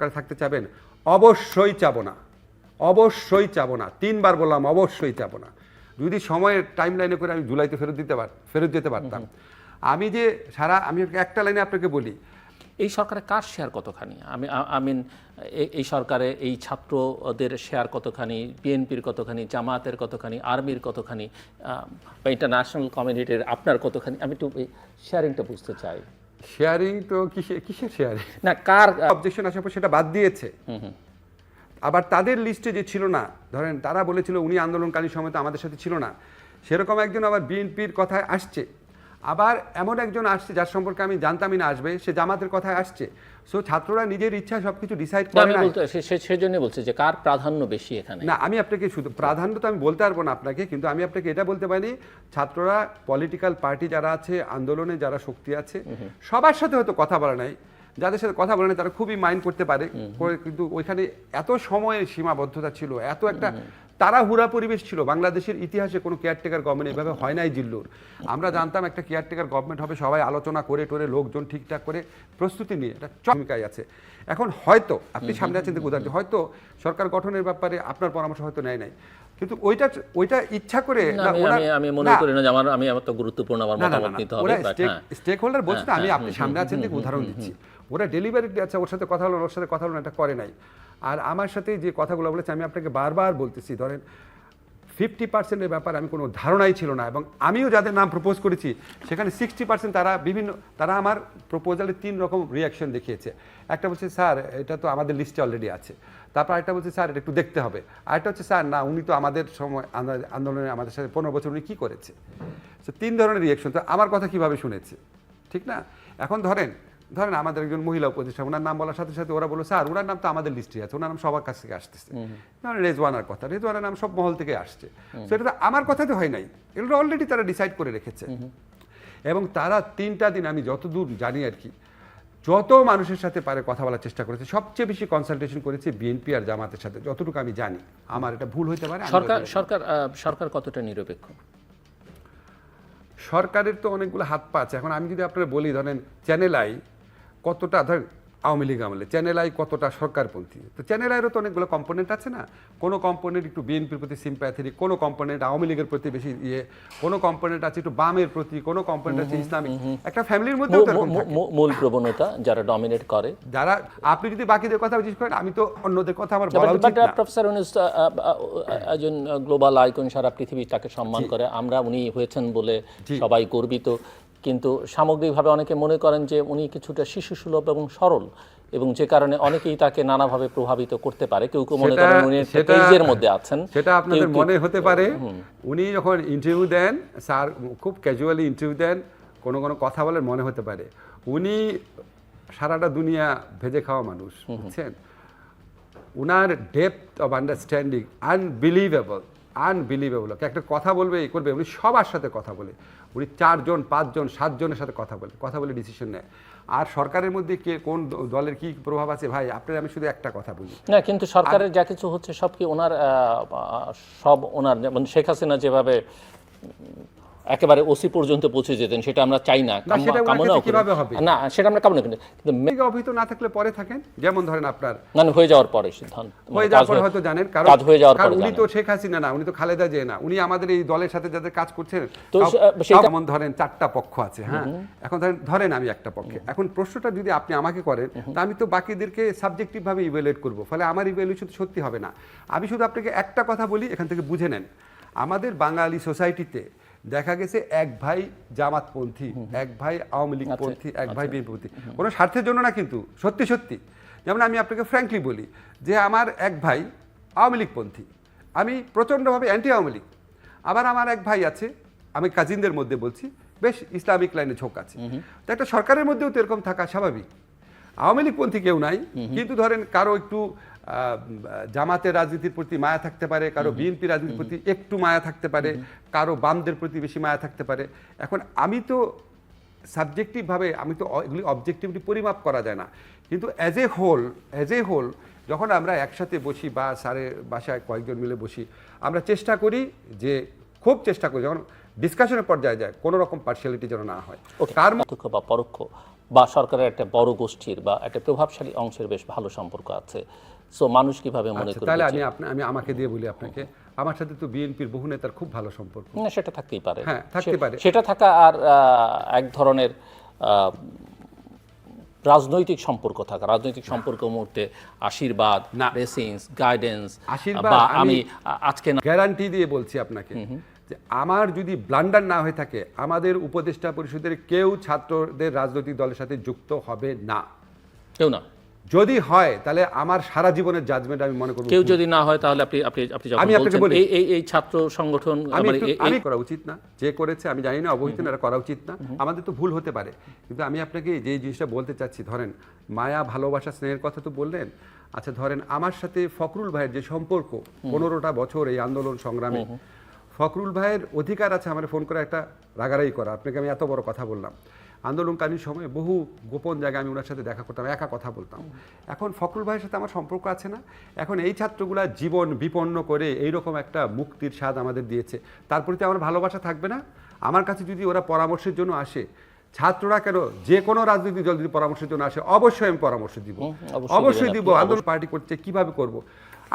সরকারে থাকতে চাবেন? অবশ্যই চাবো না, অবশ্যই চাবো না, 3বার বললাম অবশ্যই চাবো না। যদি সময়ের টাইম লাইনে করে আমি জুলাইতে ফেরত যেতে পারতাম। আমি যে আমি একটা লাইনে আপনাকে বলি, এই সরকারে কার শেয়ার কতখানি? আমিন এই সরকারে এই ছাত্রদের শেয়ার কতখানি, বিএনপির কতখানি, জামায়াতের কতখানি, আর্মির কতখানি, বা ইন্টারন্যাশনাল কমিউনিটির আপনার কতখানি? আমি একটু শেয়ারিংটা বুঝতে চাই। শেয়ারিং তো কিসের শেয়ারিং? না, কার অবজেকশন আসার পর সেটা বাদ দিয়েছে। আবার তাদের লিস্টে যে ছিল না, ধরেন তারা বলেছিল উনি আন্দোলনকালীন সময় তো আমাদের সাথে ছিল না, সেরকম একজন আবার বিএনপির কথায় আসছে। আবার এমন একজন আসছে যার সম্পর্কে আমি জানতামই না আসবে, সে জামাতের কথায় আসছে। সো ছাত্ররা নিজের ইচ্ছা সবকিছু ডিসাইড করে না। সেজন্য বলছে যে কার প্রাধান্য বেশি এখানে। না, আমি আপনাকে শুধু প্রাধান্য তো আমি বলতে পারবো না আপনাকে, কিন্তু আমি আপনাকে এটা বলতে পারি, ছাত্ররা পলিটিক্যাল পার্টি যারা আছে, আন্দোলনে যারা শক্তি আছে, সবার সাথে হয়তো কথা বলা নাই, যাদের সাথে কথা বলে না তারা খুবই মাইন্ড করতে পারে, কিন্তু ওইখানে এত সময়ের সীমাবদ্ধতা ছিল, এত একটা তাড়াহুড়া পরিবেশ ছিল। বাংলাদেশের ইতিহাসে কোনো কেয়ারটেকার গভর্নমেন্ট এভাবে হয় নাই জিল্লুর। আমরা জানতাম একটা কেয়ারটেকার গভর্নমেন্ট হবে, সবাই আলোচনা করে টোরে লোকজন ঠিকঠাক করে প্রস্তুতি নিয়ে, এটা ভূমিকায় আছে। এখন হয়তো আপনি সামনে আছেন দেখে উদাহরণ, হয়তো সরকার গঠনের ব্যাপারে আপনার পরামর্শ হয়তো নেয় নাই, কিন্তু ওইটা ইচ্ছা করে আমি মনে করি না যে আমার তো গুরুত্বপূর্ণ আমার মতামত নিতে হবে। স্টেক হোল্ডার বলছে না, আমি আপনি সামনে আছেন দেখে উদাহরণ দিচ্ছি। ওরা ডেলিভারিটি আছে, ওর সাথে কথা হলো, ওর সাথে কথা হলো, এটা করে নাই। আর আমার সাথে যে কথাগুলো বলেছে আমি আপনাকে বারবার বলতেছি, ধরেন 50%-এর ব্যাপারে আমি কোনো ধারণাই ছিল না, এবং আমিও যাদের নাম প্রপোজ করেছি সেখানে 60% তারা আমার প্রপোজালে 3 রকম রিয়াকশন দেখিয়েছে। একটা বলছে স্যার এটা তো আমাদের লিস্টে অলরেডি আছে, তারপর একটা বলছে স্যার এটা একটু দেখতে হবে, আরেকটা হচ্ছে স্যার না উনি তো আমাদের সময় আন্দোলনে আমাদের সাথে 15 বছর উনি কী করেছে। সো 3 ধরনের রিয়াকশন। তো আমার কথা কীভাবে শুনেছে, ঠিক না? এখন ধরেন আমাদের একজন মহিলা উপদেষ্টা, ওনার নাম বলার সাথে সাথে ওরা বললো স্যার ওনার নাম তো আমাদের লিস্টে আছে, ওনার নাম সবার কাছ থেকে আসতেছে। রেজওয়ানার কথা, রেজওয়ানার নাম সব মহল থেকে আসছে। সেটা তো আমার কথাতে হয় নাই, এগুলো অলরেডি তারা ডিসাইড করে রেখেছে। এবং তারা 3টা দিন আমি যতদূর জানি আর কি, যত মানুষের সাথে পারে কথা বলার চেষ্টা করেছে, সবচেয়ে বেশি কনসালটেশন করেছে বিএনপি আর জামাতের সাথে, যতটুকু আমি জানি। আমার এটা ভুল হতে পারে। সরকার কতটা নিরপেক্ষ? সরকারের তো অনেকগুলো হাত পা আছে। এখন আমি যদি আপনারা বলি, ধরেন চ্যানেল আই কতটা, ধরেন আওয়ামী লীগ আমলে চ্যানেল আই কতটা সরকারপন্থী, তো চ্যানেল আইয়েরও তো অনেকগুলো কম্পোনেন্ট আছে না? কোনো কম্পোনেন্ট একটু বিএনপির প্রতি সিম্প্যাথেটিক, কোনো কম্পোনেন্ট আওয়ামী লীগের প্রতি বেশি কোনো কম্পোনেন্ট আছে একটু বামের প্রতি, কোনো কম্পোনেন্ট আছে ইসলামিক। একটা ফ্যামিলির মধ্যে মূল প্রবণতা যারা ডমিনেট করে, যারা, আপনি যদি বাকিদের কথা জিজ্ঞেস করেন, আমি তো অন্যদের কথা আমার বলা উচিত না। প্রফেসর ইউনূস একজন গ্লোবাল আইকন, সারা পৃথিবী তাকে সম্মান করে, আমরা উনি হয়েছেন বলে সবাই গর্বিত, কিন্তু সামগ্রিকভাবে অনেকে মনে করেন যে উনি কিছুটা শিশুসুলভ এবং সরল, এবং যে কারণে অনেকেই তাকে নানাভাবে প্রভাবিত করতে পারে। কেউ কেউ মনে করেন উনি পেজের মধ্যে আছেন, সেটা আপনাদের মনে হতে পারে। উনি যখন ইন্টারভিউ দেন, স্যার খুব ক্যাজুয়ালি ইন্টারভিউ দেন, কোনো কথা বলেন, মনে হতে পারে উনি সারাটা দুনিয়া ভেজে খাওয়া মানুষ, বুঝছেন? উনার ডেপথ অফ আন্ডারস্ট্যান্ডিং আনবিলিভেবল। একটা কথা বলবে করবে, উনি সবার সাথে কথা বলে, উনি 4 জন 5 জন 7 জনের সাথে কথা বলে ডিসিশন নেয়। আর সরকারের মধ্যে কে কোন দলের কি প্রভাব আছে ভাই, আপনার আমি শুধু একটা কথা বলি না, কিন্তু সরকারের যা কিছু হচ্ছে সব কি ওনার, সব ওনার, যেমন শেখ হাসিনা যেভাবে একেবারে ওসি পর্যন্ত পৌঁছে যেতেন, সেটা আমরা চাই না, কিভাবে হবে না, সেটা আমরা কামনা করি, কিন্তু মেগা অভিহিত না থাকলে পরে থাকেন, যেমন ধরেন আপনার হয়ে যাওয়ার পরে সিদ্ধান্ত হয়ে যাওয়ার পরে হয়তো জানেন, কারণ উনি তো শেখ হাসিনা না, উনি তো খালেদা জিয়া না, উনি আমাদের এই দলের সাথে যাদের কাজ করছেন, যেমন ধরেন 4টা পক্ষ আছে। হ্যাঁ, এখন ধরেন আমি একটা পক্ষে। এখন প্রশ্নটা যদি আপনি আমাকে করেন, তা আমি তো বাকিদেরকে সাবজেক্টিভ ভাবে ইভ্যালুয়েট করব, ফলে আমার ইভ্যালুয়েশন সত্যি হবে না। আমি শুধু আপনাকে একটা কথা বলি, এখান থেকে বুঝে নেন। আমাদের বাঙালি সোসাইটিতে দেখা গেছে এক ভাই জামাতপন্থী, এক ভাই আওয়ামী লীগ পন্থী, এক ভাই বিএনপিপন্থী, কোনো স্বার্থের জন্য না, কিন্তু সত্যি সত্যি। যেমন আমি আপনাকে ফ্র্যাঙ্কলি বলি যে আমার এক ভাই আওয়ামী লীগ পন্থী, আমি প্রচণ্ডভাবে অ্যান্টি আওয়ামী লীগ। আবার আমার এক ভাই আছে, আমি কাজিনদের মধ্যে বলছি, বেশ ইসলামিক লাইনে ঝোঁক আছে। তো একটা সরকারের মধ্যেও তো এরকম থাকা স্বাভাবিক। আওয়ামী লীগ পন্থী কেউ নাই, কিন্তু ধরেন কারো একটু জামাতের রাজনীতির প্রতি মায়া থাকতে পারে, কারো বিএনপি রাজনীতির প্রতি একটু মায়া থাকতে পারে, কারো বামদের প্রতি বেশি মায়া থাকতে পারে। এখন আমি তো সাবজেক্টিভভাবে, আমি তো এগুলি অবজেক্টিভলি পরিমাপ করা যায় না, কিন্তু অ্যাজ এ হোল যখন আমরা একসাথে বসি বা স্যারের বাসায় কয়েকজন মিলে বসি, আমরা চেষ্টা করি খুব চেষ্টা করি যখন ডিসকাশনের পর্যায়ে যায় কোনো রকম পার্সিয়ালিটি যেন না হয়। কার বা পরোক্ষ বা সরকারের একটা বড় গোষ্ঠীর বা একটা প্রভাবশালী অংশের বেশ ভালো সম্পর্ক আছে। সো মানুষ কিভাবে মনে করে? তাহলে আমি আমাকে দিয়ে বলি আপনাকে, আমার সাথে তো বিএনপির বহু নেতার খুব ভালো সম্পর্ক। না, সেটা থাকতেই পারে। হ্যাঁ, থাকতে পারে। সেটা থাকা আর এক ধরনের রাজনৈতিক সম্পর্ক থাকা, রাজনৈতিক সম্পর্ক মুহূর্তে আশীর্বাদ, ব্লেসিংস, গাইডেন্স, আশীর্বাদ বা আমি আজকে গ্যারান্টি দিয়ে বলছি আপনাকে যে আমার যদি ব্লান্ডার না হয়ে থাকে, আমাদের উপদেষ্টা পরিষদের কেউ ছাত্রদের রাজনৈতিক দলের সাথে যুক্ত হবে না, কেউ না। যদি হয় তাহলে আমার সারা জীবনের জাজমেন্ট আমি মনে করব। কেউ যদি না হয় তাহলে আপনি আমি আপনাকে বলি এই ছাত্র সংগঠন আমি করা উচিত না, যে করেছে আমি জানি না, অবহিত না, করা উচিত না, আমাদের তো ভুল হতে পারে। কিন্তু আমি আপনাকে যে জিনিসটা বলতে চাচ্ছি, ধরেন মায়া, ভালোবাসা, স্নেহের কথা তো বললেন। আচ্ছা, ধরেন আমার সাথে ফখরুল ভাইয়ের যে সম্পর্ক 15টা বছর এই আন্দোলন সংগ্রামে, ফখরুল ভাইয়ের অধিকার আছে আমার ফোন করে একটা রাগারাগি করা। আপনাকে আমি এত বড় কথা বললাম, আন্দোলনকালীন সময়ে বহু গোপন জায়গায় আমি ওনার সাথে দেখা করতাম, একা কথা বলতাম। এখন ফখরুল ভাইয়ের সাথে আমার সম্পর্ক আছে না? এখন এই ছাত্রগুলা জীবন বিপন্ন করে এইরকম একটা মুক্তির স্বাদ আমাদের দিয়েছে, তার প্রতি আমার ভালোবাসা থাকবে না? আমার কাছে যদি ওরা পরামর্শের জন্য আসে, ছাত্ররা কেন, যে কোনো রাজনৈতিক দল যদি পরামর্শের জন্য আসে, অবশ্যই আমি পরামর্শ দিব, অবশ্যই দিব। আন্দোলন পার্টি করছে কিভাবে করব,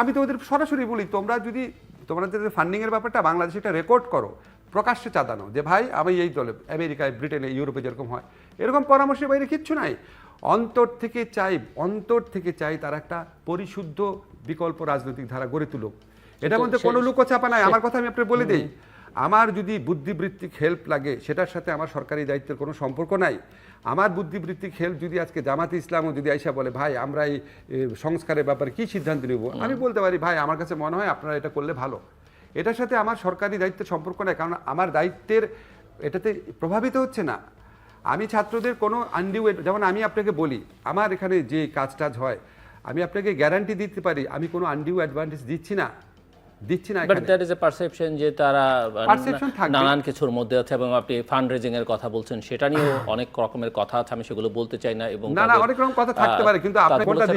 আমি তো ওদের সরাসরি বলি, তোমরা যে ফান্ডিংয়ের ব্যাপারটা বাংলাদেশে একটা রেকর্ড করো, প্রকাশ্যে চাঁদানো, যে ভাই আমি এই দলে, আমেরিকায়, ব্রিটেনে, ইউরোপে যেরকম হয় এরকম পরামর্শের বাইরে কিচ্ছু নাই। অন্তর থেকে চাই তারা একটা পরিশুদ্ধ বিকল্প রাজনৈতিক ধারা গড়ে তুলুক। এটার মধ্যে কোনো লুকোচাপা নাই। আমার কথা আমি আপনাকে বলে দিই, আমার যদি বুদ্ধিবৃত্তিক হেল্প লাগে সেটার সাথে আমার সরকারি দায়িত্বের কোনো সম্পর্ক নাই। আমার বুদ্ধিবৃত্তিক হেল্প যদি আজকে জামাতে ইসলামও যদি আইসা বলে ভাই আমরা এই সংস্কারের ব্যাপারে কি সিদ্ধান্ত নেব, আমি বলতে পারি ভাই আমার কাছে মনে হয় আপনারা এটা করলে ভালো। এটার সাথে আমার সরকারি দায়িত্বের সম্পর্ক নেই, কারণ আমার দায়িত্বের এটাতে প্রভাবিত হচ্ছে না। আমি ছাত্রদের কোনো আনডিউ, যেমন আমি আপনাকে বলি আমার এখানে যে কাজ টাজ হয়, আমি আপনাকে গ্যারান্টি দিতে পারি আমি কোনো আনডিউ অ্যাডভান্টেজ দিচ্ছি না। But that is a perception যে তারা নানান কিছুর মধ্যে আছে, এবং আপনি ফান্ড রেজিং এর কথা বলছেন, সেটা নিয়েও অনেক রকমের কথা আছে, আমি সেগুলো বলতে চাই না। এবং না অনেক রকম কথা থাকতে পারে, কিন্তু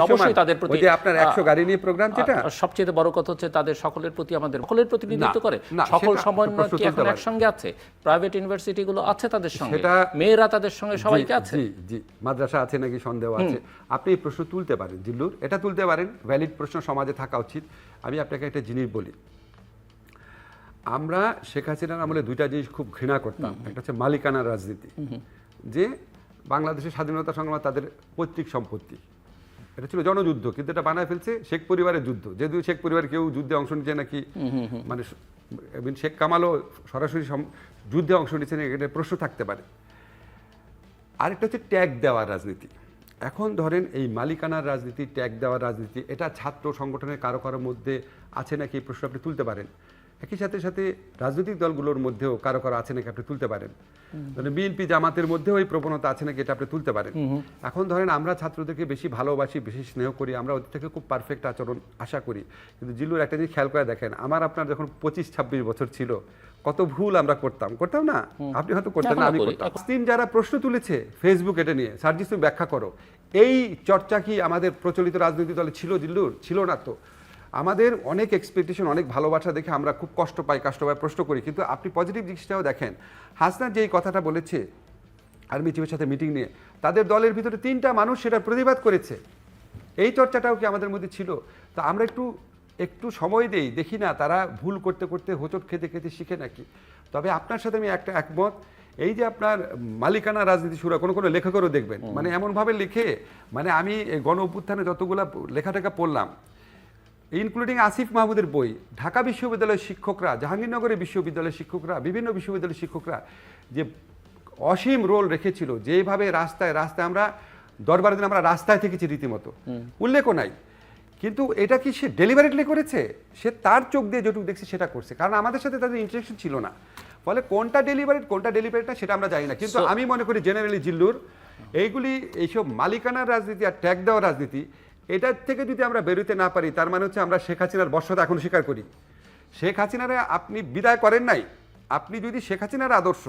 অবশ্যই তাদের প্রতি, আপনার 100 গাড়ি নিয়ে প্রোগ্রাম, যেটা সবচেয়ে বড় কথা হচ্ছে তাদের সকলের প্রতি, আমাদের সকলের প্রতিনিধিত্ব করে। সকল সমন্বয় কি এখন একসঙ্গে আছে? প্রাইভেট ইউনিভার্সিটি গুলো আছে তাদের সঙ্গে, মেয়েরা তাদের সঙ্গে সবাইকে আছে। জি, মাদ্রাসা আছে নাকি সন্দেহ আছে। আপনি এই প্রশ্ন তুলতে পারেন জিল্লুর, এটা তুলতে পারেন, ভ্যালিড প্রশ্ন সমাজে থাকা উচিত। আমি আপনাকে একটা জিনিস বলি, আমরা শেখ হাসিনার আমলে দুইটা জিনিস খুব ঘৃণা করতাম। একটা হচ্ছে মালিকানার রাজনীতি, যে বাংলাদেশের স্বাধীনতা সংগ্রাম তাদের পৈতৃক সম্পত্তি, এটা ছিল জনযুদ্ধ, কিন্তু এটা বানায় ফেলছে শেখ পরিবারের যুদ্ধ। যেহেতু শেখ পরিবার কেউ যুদ্ধে অংশ নিচ্ছে নাকি, মানে শেখ কামালও সরাসরি যুদ্ধে অংশ নিচ্ছে নাকি, এটা প্রশ্ন থাকতে পারে। আরেকটা হচ্ছে ট্যাগ দেওয়ার রাজনীতি। এখন ধরেন এই মালিকানার রাজনীতি, ট্যাগ দেওয়ার রাজনীতি, এটা ছাত্র সংগঠনের কারো কারোর মধ্যে আছে নাকি এই প্রশ্ন আপনি তুলতে পারেন। একই সাথে রাজনৈতিক দলগুলোর মধ্যেও কারো কারো আছে নাকি আপনি তুলতে পারেন। মানে বিএনপি জামাতের মধ্যেও এই প্রবণতা আছে নাকি এটা আপনি তুলতে পারেন। এখন ধরেন আমরা ছাত্রদেরকে বেশি ভালোবাসি, বেশি স্নেহ করি, আমরা ওদের থেকে খুব পারফেক্ট আচরণ আশা করি, কিন্তু জিল্লুর একটা জিনিস খেয়াল করে দেখেন, আপনার যখন 25-26 বছর ছিল কত ভুল আমরা করতাম না? আপনি হয়তো করতেন না, আমি করতাম। যারা প্রশ্ন তুলেছে ফেসবুক এটা নিয়ে, সার্জিস তুমি ব্যাখ্যা করো, এই চর্চা কি আমাদের প্রচলিত রাজনৈতিক দলে ছিল জিল্লুর? ছিল না তো। আমাদের অনেক এক্সপেকটেশন, অনেক ভালোবাসা দেখে আমরা খুব কষ্ট পাই, প্রশ্ন করি। কিন্তু আপনি পজিটিভ দিকটাও দেখেন, হাসনাত যে এই কথাটা বলেছে আর্মি চিফের সাথে মিটিং নিয়ে, তাদের দলের ভিতরে 3টা মানুষ সেটা প্রতিবাদ করেছে। এই চর্চাটাও কি আমাদের মধ্যে ছিল? তা আমরা একটু সময় দেই, দেখি না তারা ভুল করতে করতে হোঁচট খেতে শিখে নাকি। তবে আপনার সাথে আমি একটা একমত, এই যে আপনার মালিকানা রাজনীতি শুরু হয়, কোনো লেখকেরও দেখবেন মানে এমনভাবে লেখে, মানে আমি গণ অভ্যুত্থানে যতগুলো লেখাটা পড়লাম, ইনক্লুডিং আসিফ মাহমুদের বই, ঢাকা বিশ্ববিদ্যালয়ের শিক্ষকরা, জাহাঙ্গীরনগরের বিশ্ববিদ্যালয়ের শিক্ষকরা, বিভিন্ন বিশ্ববিদ্যালয়ের শিক্ষকরা যে অসীম রোল রেখেছিল, যেভাবে রাস্তায় আমরা দরবারের দিন আমরা রাস্তায় থেকেছি রীতিমতো, উল্লেখও নাই। কিন্তু এটা কি সে ডেলিভারেটলি করেছে? সে তার চোখ দিয়ে যেটুকু দেখছে সেটা করছে, কারণ আমাদের সাথে তাদের ইন্টারেকশন ছিল না। ফলে কোনটা ডেলিভারেট না সেটা আমরা জানি না। কিন্তু আমি মনে করি জেনারেলি জিল্লুর এইসব মালিকানার রাজনীতি আর ট্যাগ দেওয়ার রাজনীতি, এটার থেকে যদি আমরা বেরোতে না পারি, তার মানে হচ্ছে আমরা শেখ হাসিনার বর্ষতা এখন স্বীকার করি। শেখ হাসিনারে আপনি বিদায় করেন নাই, আপনি যদি শেখ হাসিনার আদর্শ,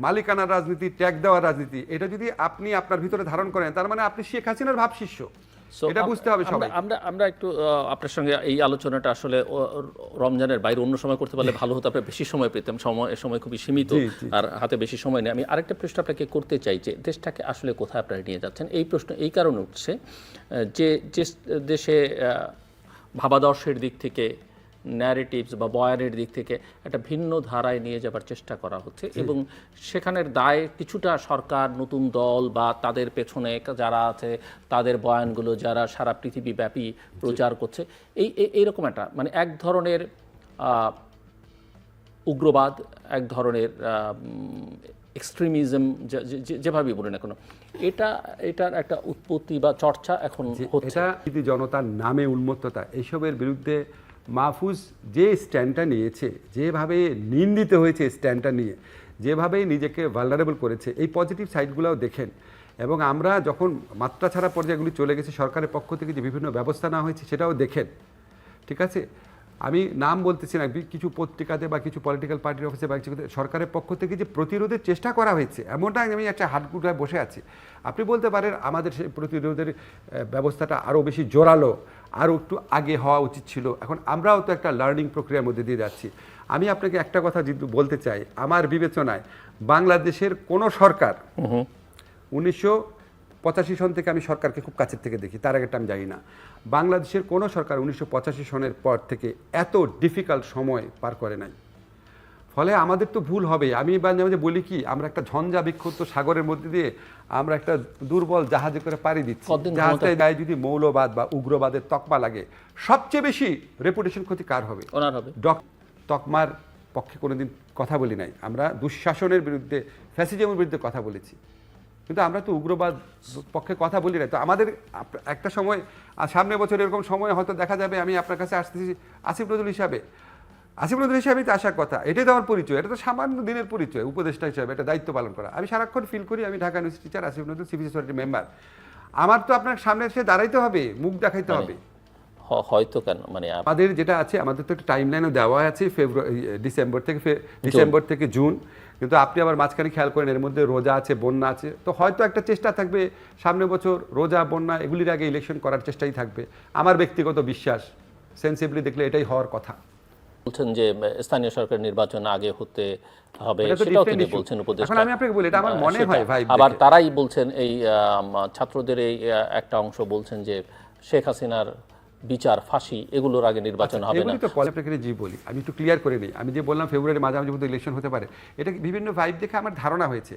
মালিকানার রাজনীতি, ট্যাগ দেওয়ার রাজনীতি, এটা যদি আপনি আপনার ভিতরে ধারণ করেন, তার মানে আপনি শেখ হাসিনার ভাবশিষ্য। এটা বুঝতে হবে সবাই। আমরা একটু আপনার সঙ্গে এই আলোচনাটা আসলে রমজানের বাইরে অন্য সময় করতে পারলে ভালো হতো, আপনার বেশি সময় পেতাম, সময় খুবই সীমিত আর হাতে বেশি সময় নেই। আমি আরেকটা প্রশ্ন আপনাকে করতে চাই যে দেশটাকে আসলে কোথায় আপনারা নিয়ে যাচ্ছেন। এই প্রশ্ন এই কারণে উঠছে যে যে দেশে ভাবাদর্শের দিক থেকে, ন্যারেটিভস বা বয়ানের দিক থেকে একটা ভিন্ন ধারায় নিয়ে যাবার চেষ্টা করা হচ্ছে এবং সেখানের দায় কিছুটা সরকার, নতুন দল বা তাদের পেছনে যারা আছে তাদের বয়ানগুলো যারা সারা পৃথিবীব্যাপী প্রচার করছে, এইরকম একটা মানে এক ধরনের উগ্রবাদ, এক ধরনের এক্সট্রিমিজম, যেভাবেই বলি না কেন, এটার একটা উৎপত্তি বা চর্চা এখন হচ্ছে। এটা যদি জনতার নামে উন্মত্ততা, এইসবের বিরুদ্ধে মাহফুজ যে স্ট্যান্ডটা নিয়েছে, যেভাবে নিন্দিত হয়েছে স্ট্যান্ডটা নিয়ে, যেভাবে নিজেকে ভালনারেবল করেছে, এই পজিটিভ সাইডগুলোও দেখেন। এবং আমরা যখন মাত্রা ছাড়া পর্যায়গুলি চলে গেছে, সরকারের পক্ষ থেকে যে বিভিন্ন ব্যবস্থা নেওয়া হয়েছে সেটাও দেখেন, ঠিক আছে। আমি নাম বলতেছি না, কিছু পত্রিকাতে বা কিছু পলিটিক্যাল পার্টির অফিসে বা কিছু সরকারের পক্ষ থেকে যে প্রতিরোধের চেষ্টা করা হয়েছে, এমনটা আমি একটা হাটগুটায় বসে আছি। আপনি বলতে পারেন আমাদের সেই প্রতিরোধের ব্যবস্থাটা আরও বেশি জোরালো, আরও একটু আগে হওয়া উচিত ছিল। এখন আমরাও তো একটা লার্নিং প্রক্রিয়ার মধ্যে দিয়ে যাচ্ছি। আমি আপনাকে একটা কথা যদি বলতে চাই, আমার বিবেচনায় বাংলাদেশের কোনো সরকার 1985 সন থেকে আমি সরকারকে খুব কাছের থেকে দেখি, তার আগেটা আমি জানি না, বাংলাদেশের কোনো সরকার 1985 সনের পর থেকে এত ডিফিকাল্ট সময় পার করে নাই। ফলে আমাদের তো ভুল হবে। আমি মাঝে মাঝে বলি কি, আমরা একটা ঝঞ্ঝা বিক্ষুব্ধ সাগরের মধ্যে দিয়ে আমরা একটা দুর্বল জাহাজে করে পাড়ি দিচ্ছি। জাহাজটায় গায়ে যদি মৌলবাদ বা উগ্রবাদের তকমা লাগে, সবচেয়ে বেশি রেপুটেশন ক্ষতি কার হবে? তকমার পক্ষে কোনোদিন কথা বলি নাই। আমরা দুঃশাসনের বিরুদ্ধে, ফ্যাসিজমের বিরুদ্ধে কথা বলেছি, কিন্তু আমরা তো উগ্রবাদ পক্ষে কথা বলি না। তো আমাদের একটা সময়, সামনে বছর এরকম সময় হয়তো দেখা যাবে আমি আপনার কাছে আসতেছি আসিফ নজরুল হিসাবেই তো আসার কথা। এটাই তো আমার পরিচয়, এটা তো সামান্য দিনের পরিচয়, উপদেষ্টা হিসাবে এটা দায়িত্ব পালন করা। আমি সারাক্ষণ ফিল করি আমি Dhaka university teacher, Asif Nazrul civil সোসাইটির মেম্বার। আমার তো আপনার সামনে এসে দাঁড়াইতে হবে, মুখ দেখাইতে হবে। হয়তো কেন মানে আমাদের যেটা আছে, আমাদের তো একটা টাইম লাইনও দেওয়া আছে, ডিসেম্বর থেকে জুন। কিন্তু আপনি আবার মাঝখানে খেয়াল করেন এর মধ্যে রোজা আছে, বন্যা আছে। তো হয়তো একটা চেষ্টা থাকবে সামনে বছর রোজা, বন্যা এগুলির আগে ইলেকশন করার চেষ্টাই থাকবে। আমার ব্যক্তিগত বিশ্বাস, সেন্সিবলি দেখলে এটাই হওয়ার কথা। বলছেন যে স্থানীয় সরকার নির্বাচন আগে হতে হবে, সেটাও তিনি বলছেন উপদেষ্টা। এখন আমি আপনাকে বলি, এটা আমার মনে হয় ভাই, আবার তারাই বলছেন, এই ছাত্রদের এই একটা অংশ বলছেন যে শেখ হাসিনার বিচার, ফাঁসি এগুলোর আগে নির্বাচন হবে না। বলি আমি একটু ক্লিয়ার করে নিই। আমি যে বললাম ফেব্রুয়ারি মাঝামাঝি মধ্যে ইলেকশন হতে পারে, এটা বিভিন্ন ভাইব দেখে আমার ধারণা হয়েছে।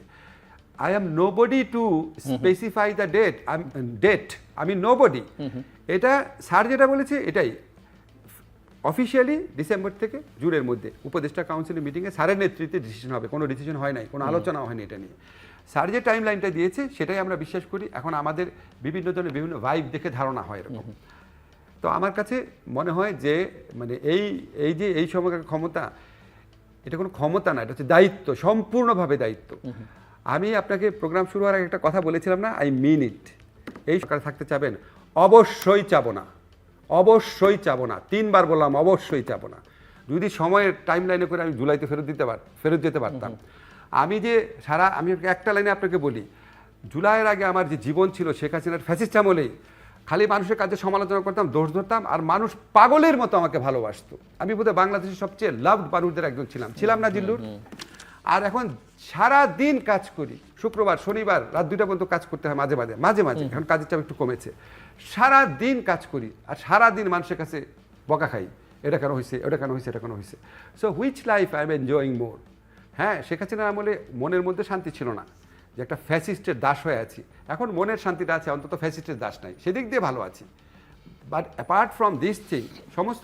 I am nobody to specify the date, আমি নোবডি। এটা স্যার যেটা বলেছে এটাই অফিসিয়ালি ডিসেম্বর থেকে জুনের মধ্যে উপদেষ্টা কাউন্সিলের মিটিংয়ে স্যারের নেতৃত্বে ডিসিশন হবে। কোনো ডিসিশন হয় নাই, কোনো আলোচনা হয়নি এটা নিয়ে। স্যার যে টাইম লাইনটা দিয়েছে সেটাই আমরা বিশ্বাস করি। এখন আমাদের বিভিন্ন ধরনের বিভিন্ন ভাইব দেখে ধারণা হয় এরকম। তো আমার কাছে মনে হয় যে মানে এই সময়কার ক্ষমতা, এটা কোনো ক্ষমতা না, এটা হচ্ছে দায়িত্ব, সম্পূর্ণভাবে দায়িত্ব। আমি আপনাকে প্রোগ্রাম শুরু হওয়ার আগে একটা কথা বলেছিলাম না, আই মিন ইট। এই সরকার থাকতে চাবেন? অবশ্যই চাবো না, অবশ্যই চাবো না। 3 বার বললাম অবশ্যই চাবো না। যদি সময়ের টাইম লাইনে করে আমি জুলাইতে ফেরত যেতে পারতাম। আমি একটা লাইনে আপনাকে বলি, জুলাইয়ের আগে আমার যে জীবন ছিল শেখ হাসিনার ফ্যাসিস্ট আমলেই, খালি মানুষের কাছে সমালোচনা করতাম, দোষ ধরতাম, আর মানুষ পাগলের মতো আমাকে ভালোবাসতো। আমি বোধহয় বাংলাদেশের সবচেয়ে লাভড মানুষদের একজন ছিলাম না জিল্লুর? আর এখন সারা দিন কাজ করি, শুক্রবার শনিবার রাত 2টা পর্যন্ত কাজ করতে হয় মাঝে মাঝে। এখন কাজের চাপ একটু কমেছে। সারা দিন কাজ করি আর সারা দিন মানুষের কাছে বকা খাই, এটা কেন হয়েছে, ওটা কেন হয়েছে, এটা কেন হয়েছে। So which life I am enjoying more? হ্যাঁ, শেখ হাসিনার আমলে মনের মধ্যে শান্তি ছিল না, যে একটা ফ্যাসিস্টের দাস হয়ে আছি। এখন মনের শান্তিটা আছে, অন্তত ফ্যাসিস্টের দাস নাই, সেদিক দিয়ে ভালো আছি। But apart from this thing, সমস্ত